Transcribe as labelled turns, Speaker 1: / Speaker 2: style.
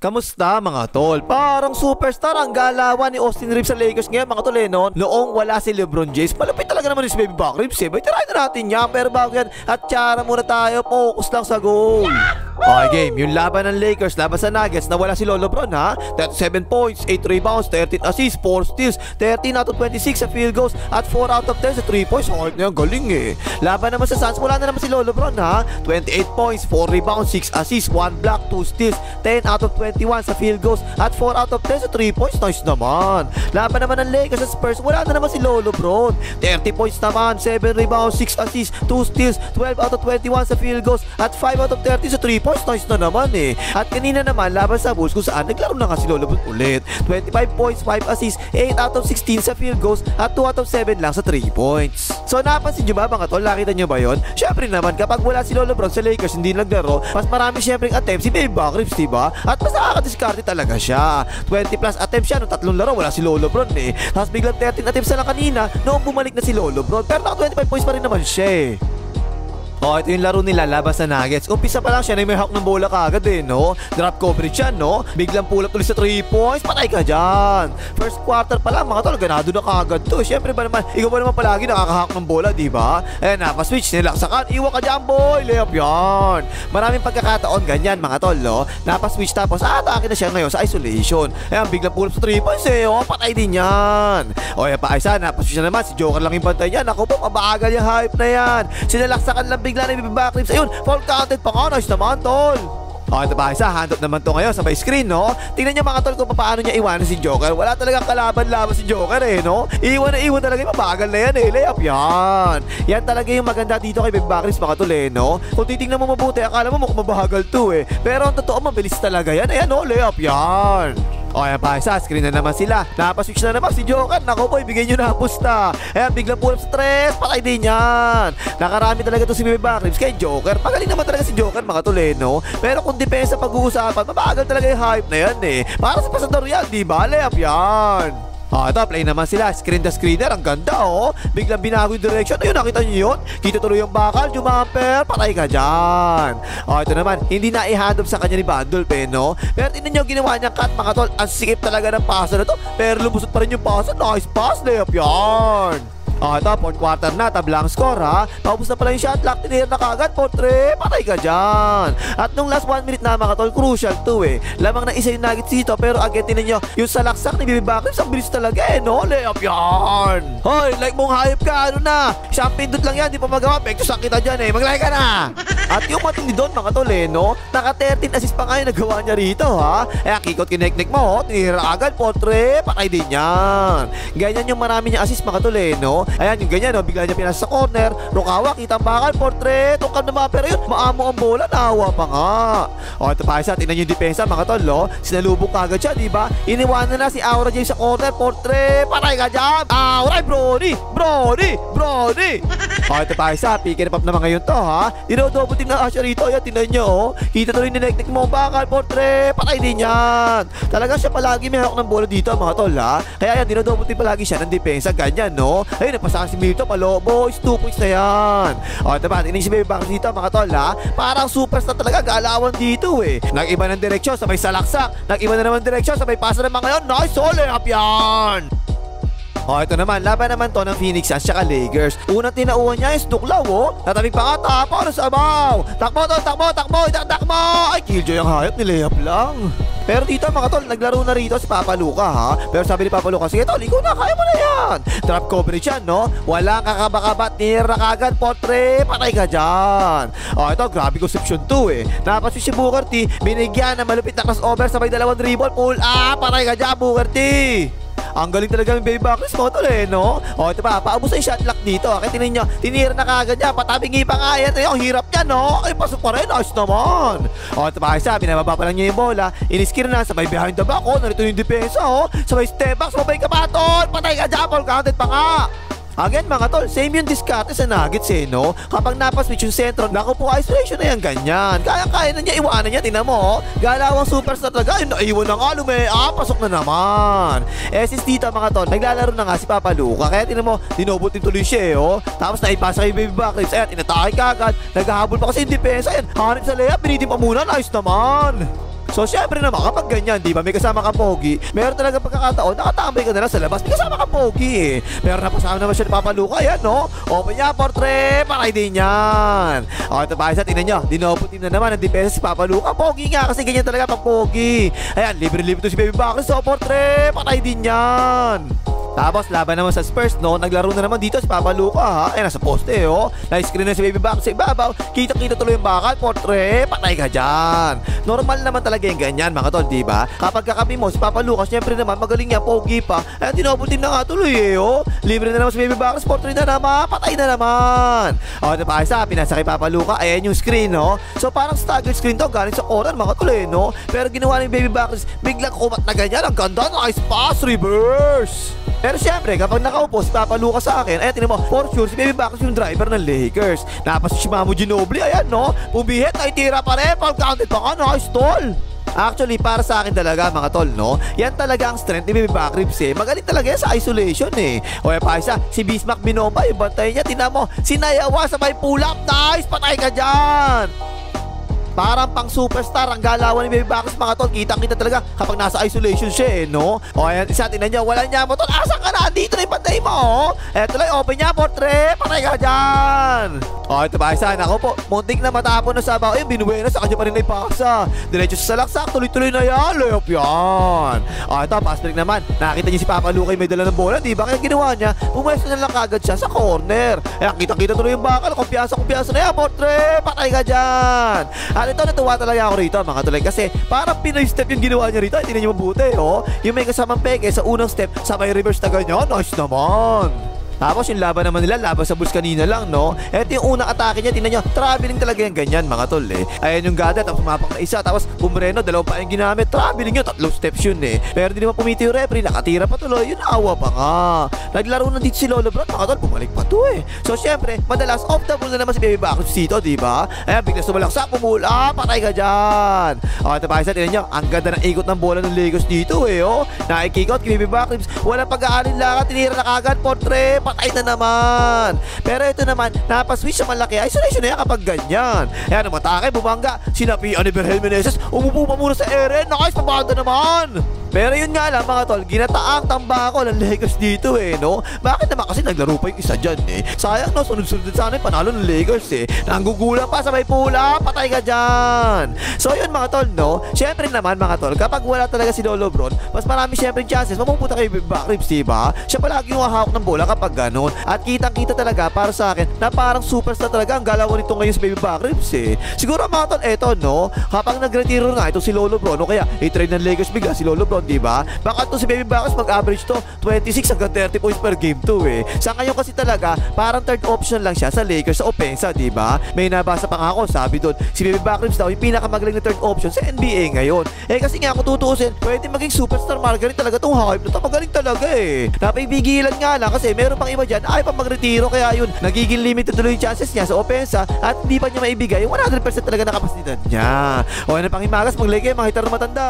Speaker 1: Kamusta mga tol? Parang superstar ang galawan ni Austin Reeves sa Lakers ngayon mga tol no? Noong wala si LeBron James, malapit talaga naman si Baby Back Reeves Bay, tirahin na natin yan. Pero bago yan, at tsara muna tayo, focus lang sa goal. Okay game, yung laban ng Lakers laban sa Nuggets na wala si LeBron ha. 37 points, 8 rebounds, 13 assists, 4 steals, 13 out of 26 sa field goals at 4 out of 10 sa 3 points. Hard na yan, galing eh. Laban naman sa Suns, wala na naman si LeBron ha. 28 points, 4 rebounds, 6 assists, 1 block, 2 steals, 10 out of 21 sa field goals at 4 out of 10 sa 3 points. Nice naman. Laban naman ng Lakers sa Spurs, wala na naman si LeBron. 30 points naman, 7 rebounds, 6 assists, 2 steals, 12 out of 21 sa field goals at 5 out of 30 sa 3 points. Nice na naman eh. At kanina naman laban sa Bulls kung saan naglaro na nga si LeBron ulit. 25 points, 5 assists, 8 out of 16 sa field goals at 2 out of 7 lang sa 3 points. So napansin nyo ba mga tol? Nakita nyo ba yun? Syempre naman kapag wala si LeBron sa Lakers hindi naglaro, mas marami syempre attempts si Baby Back Reeves, diba? At mas nakakadiskarte talaga siya. 20 plus attempts siya nung tatlong laro wala si LeBron eh. Tapos biglang 13 attempts na lang kanina noong bumalik na si LeBron. Pero naka 25 points pa rin naman siya eh. Oh, ito yung laro nila laban sa Nuggets. Umpisa pa lang siya na may hawk ng bola kagad eh, no? Drop coverage yan, no? Biglang pull up tuloy sa 3 points. Patay ka dyan. First quarter pa lang, mga tol, ganado na kagad to. Siyempre ba naman, ikaw ba naman palagi nakakahawk ng bola, diba? Eh, napaswitch, nilaksakan. Iwan ka dyan, boy. Layup yan. Maraming pagkakataon ganyan, mga tol, no? Napaswitch tapos, atake na siya ngayon sa isolation. Ayan, biglang pull up sa 3 points eh, oh. Patay din yan. O, yan pa, isa, napaswitch na naman. Si Joker lang yung bantay niyan. Ako po, mabagal yung hype na yan. Sinalaksakan lang bigla na yung Back Reeves. Ayun, fall counted pa nga. Nice naman, tol. O, ito pa isa, hand up naman to ngayon sabay screen, no? Tingnan nyo mga tol kung paano niya iwanan si Joker. Wala talagang kalaban-laban si Joker eh, no? Iwan na iwan talaga yung mabagal na yan eh. Layup yan. Yan talaga yung maganda dito kay Baby Back Reeves mga tol eh, no? Kung titingnan mo mabuti, akala mo mukhang mabagal to eh. Pero ang totoo, mabilis talaga yan. Ayan, no? Layup yan. O, ayan pa isa, screen na naman sila. Napaswitch na naman si Joker. Naku po, ibigay nyo na pusta. Ayan, biglang pull up stress. Patay din yan. Nakarami talaga to si Baby Back Reeves kay Joker. Magaling naman talaga si Joker mga tol eh, no? Pero kung depensa pag-uusapan, mabagal talaga yung hype na yan eh. Para sa pasador yan, diba? Layup yan. Ito, play naman sila. Screen the screener. Ang ganda, oh. Biglang binago yung direction. Ayun, nakita nyo yun? Kita tuloy yung bakal. Jumamper. Patay ka dyan. Ito naman. Hindi na i-hand up sa kanya ni Bandolp, eh, no? Pero tingnan nyo, ginawa niya cut, mga tol. Ang sikip talaga ng pasa na to. Pero lumusot pa rin yung pasa. Nice pass. Layup yan. Ito, fourth quarter na, tablang score ha. Paubos na pala yung shot clock, tinir na kagad, potre, patay ka dyan. At nung last 1 minute na mga tol, crucial to eh. Lamang na isa yung Nuggets dito, pero again, tinan nyo, yung salaksak ni Baby Back Reeves, ang bilis talaga eh, no? Layup yan. Hoy, like mong hayop ka, ano na? Isang pindot lang yan, di pa magawa, pektusan kita dyan eh, mag-like ka na. At yung matindi doon mga tol eh, no? Naka 13 assist pa nga yung nagawa niya rito ha. Eh, kikot kinek-nek mo, tinira agad, potre, patay din yan. Ganyan yung marami niya assist mga tol eh, no? Ayan yung ganyan, no? Bigla niya pinasa sa corner. Rukawa, kitang bakal, portrait. Tukam naman, pero yun, maamo ang bola. Nahawa pa nga. O, ito pa isa, tingnan yung depensa, mga tol, no? Sinalubok kagad siya, diba? Iniwanan na si Aura James sa corner, portrait. Patay ka dyan. Aura, Brody. O, ito pa isa, pick and pop naman ngayon to, ha? Dino-double team na siya rito. Ayan, tingnan nyo, oh. Kita tuloy ninek-nek mo, bakal, portrait. Patay din yan. Talaga siya palagi may hawak ng bola dito, mga tol, ha? Kaya yan, dino-double team palagi siya ng depensa. Ganyan, no? Ayun, pasakan si Milton, boys, 2 points na yan. O, diba, tingnan si Baby Back dito, mga tol, ha? Parang superstar talaga, galawan dito, eh. Nag-iba ng direksyon, sabay salaksak. Nag-iba na naman direksyon, sabay pasa naman ngayon. Nice, layup yan. O, ito naman, laban naman to ng Phoenix Suns tsaka Lakers. Unang tinauhan niya is Duklaw, oh. Tatabig pa nga, tapo, ano sa abaw. Takbo, takbo. Ay, killjoy ang hayop, nilayap lang. Pero dito mga tol, naglaro na rito si Papa Luka ha. Pero sabi ni Papa Luka, sige tol, ikaw na, kaya mo na yan. Drop coverage yan, no? Walang kakabakabat, nira kagad, potre, patay ka dyan. O, ito, grabe conception to eh. Napaswitch si Booker T, binigyan na malupit na crossover, sabay 2 dribble, pull up, patay ka dyan, Booker T. Ang galing talaga ng Baby Back Reeves, mga tol eh, no? O, ito pa, paubos na yung shot clock dito. Kaya tingnan nyo, tinira na kagad niya, patabingi pa nga yan. Ang hirap niya, no? Ay, pasok pa rin, nice naman. O, ito pa, isa, binababa pa lang niya yung bola. Iniskir na, sabay behind the back, oh. Narito yung depensa, oh. Sabay step back, sabay kabaton. Patay ka dyan, ball counted pa nga. Again mga tol, same yung diskarte sa Nuggets eh, no? Kapag napaswitch yung sentro, naku po, isolation na yan, ganyan. Kaya na niya, iwanan niya, tingnan mo, oh. Galawang superstar talaga, yun, naiwan na nga, pasok na naman. Since dito mga tol, naglalaro na nga si Papa Luka, kaya tingnan mo, dinobutin tuloy siya eh, oh. Tapos naipasa kay Baby Back Reeves, ayan, inatake kagad, naghahabol pa kasi yung depensa, ayan, hanip sa layup, binitin pa muna, nice naman. So syempre naman kapag ganyan, di ba, may kasama ka pogi, meron talaga pagkakataon nakatambay ka na lang sa labas, may kasama ka pogi pero napasama naman siya ni Papa Luca. Ayan, no? Open niya, portrait, patay din yan. Ito pa isa, tingnan nyo, dinopo team na naman ang depensa si Papa Luca. Pogi nga kasi ganyan talaga pag pogi. Ayan, libre-libre to si Baby Bakri. So portrait, patay din yan. Tapos laban naman sa Spurs, no? Naglaro na naman dito si Papa Luca, ha? Ayan, nasa poste, oh. Na-screen na si Baby Bakri sa ibabaw. Kita-kita tuloy yung bakal. Portrait, patay ka dyan. Normal naman talaga yung ganyan, mga tol, diba? Kapag kakapi mo si Papa Luca, syempre naman magaling niya, pogi pa. Ayan, tinopol team na nga tuloy, eh, oh. Libre na naman si Baby Bakri. Portrait na naman, patay na naman. Ito pa isa, pinasa kay Papa Luca. Ayan yung screen, no? So parang staggered screen to, galing sa corner, mga tol, eh, no? Pero ginawa ni Baby Bakri, biglang kumat na ganyan. Ang ganda, nice pass, reverse. Pero syempre, kapag nakaupo si Papa Luca sa akin, ayan, tinan mo, for sure, si Baby Bakri yung driver ng Lakers. Napas si Manu Ginobili, ayan, no? Pumihit, ay tira pa rin, foul counted pa ka, nice tol. Actually, para sa akin talaga, mga tol, no? Yan talaga ang strength ni Baby Bakri, eh. Magaling talaga yan sa isolation, eh. O yan pa isa, si Bismack Binomba, yung bantay niya, tinan mo, sinayawa sa may pull-up, nice, patay ka dyan. Parang pang superstar ang galawan ni Baby Bakri, mga tol. Kitang-kita talaga kapag nasa isolation siya, eh, no? O ayan, isa, tingnan niya, wala niya mo, tol. Asan ka na? Dito na yung pantay mo, oh. Eto lang, open niya, portrait, patay ka dyan. O, ito ba, isa, nako po, muntik na matapon na sa bawa. Ayun, binuwena, sa kanya pa rin na ipasa. Diretso sa salaksak, tuloy-tuloy na yan, layop yan. O, ito, pass break naman. Nakita niya si Papa Luca may dala ng bola, di ba? Kaya ginawa niya, pumwesto na lang kagad siya sa corner. Ayan, kitang-kita tuloy yung bakal, kumpiyansa na yan, portrait, patay ka dyan. At ito, natuwa talaga ako rito, mga tulay, kasi parang Pinoy step yung ginawa niya rito. Hindi niyo mabuti, oh. Yung may kasamang peke sa unang step, sa may reverse na ganyan, nice naman. Tapos yung laban naman nila, laban sa Bulls kanina lang, no? Ito yung unang atake niya, tingnan nyo, traveling talaga yung ganyan, mga tol, eh. Ayan yung gada, tapos sumapak na isa, tapos bumreno, dalawa pa yung ginamit, traveling yun, 3 steps yun, eh. Pero di naman pumiti yung referee, nakatira pa tuloy, yun, awa pa nga. Naglaro na dito si Lolo Bron, mga tol, bumalik pa to, eh. So, syempre, madalas off the ball na naman si Baby Bakri dito, di ba? Ayan, bigla sumalaksak, pumula, patay ka dyan. O, ito pa isa, tingnan nyo, ang ganda ng ikot ng bola ng Lakers dito, eh, oh. Nakikick out kay Baby Bakri, wala pag-aalin lang, tinira na kagad, portrait, patay na naman. Pero ito naman, napaswitch sa malaki. Isolation na yan kapag ganyan. Ayan, umatake, bumangga. Sinapian ni Berhel Meneses. Umupo pa muna sa ere. Nakais, pabanda naman. Pero yun nga lang, mga tol, ginataang tambako ng Lakers dito, eh, no? Bakit naman kasi naglaro pa yung isa dyan, eh? Sayang, no? Sunod-sunod sana yung panalo ng Lakers, eh. Nanggugulang pa sa may pula, patay ka dyan. So yun, mga tol, no? Siyempre naman, mga tol, kapag wala talaga si Lolo Bron, mas marami siyempre chances mapupunta kay Baby Bakri, diba? Siya palagi yung hahawak ng bola kapag ganon. At kitang-kita talaga para sa akin na parang superstar talaga ang galawan nito ngayon si Baby Bakri, eh. Siguro, mga tol, eto, no? Kapag nagretiro nga ito si Lolo Bron, o kaya i-trade ng Lakers bigla si Lolo Bron, diba? Baka to si Baby Bakri mag-average to 26 hanggang 30 points per game to, eh. Sa ngayon kasi talaga, parang third option lang siya sa Lakers sa opensa, diba? May nabasa pa nga ako, sabi doon, si Baby Bakri daw yung pinakamagaling na third option sa NBA ngayon. Eh kasi nga kung tutuusin, pwede maging superstar Margaret talaga tong hype na to. Magaling talaga, eh. Napaibigilan nga lang kasi meron pang iba dyan, ay pa magretiro, kaya yun, nagiging limited tuloy yung chances niya sa opensa at hindi pa niya maibigay yung 100% talaga na kapasidad niya. O ano pang himagas, mag-like kayo, mga hitar na matanda.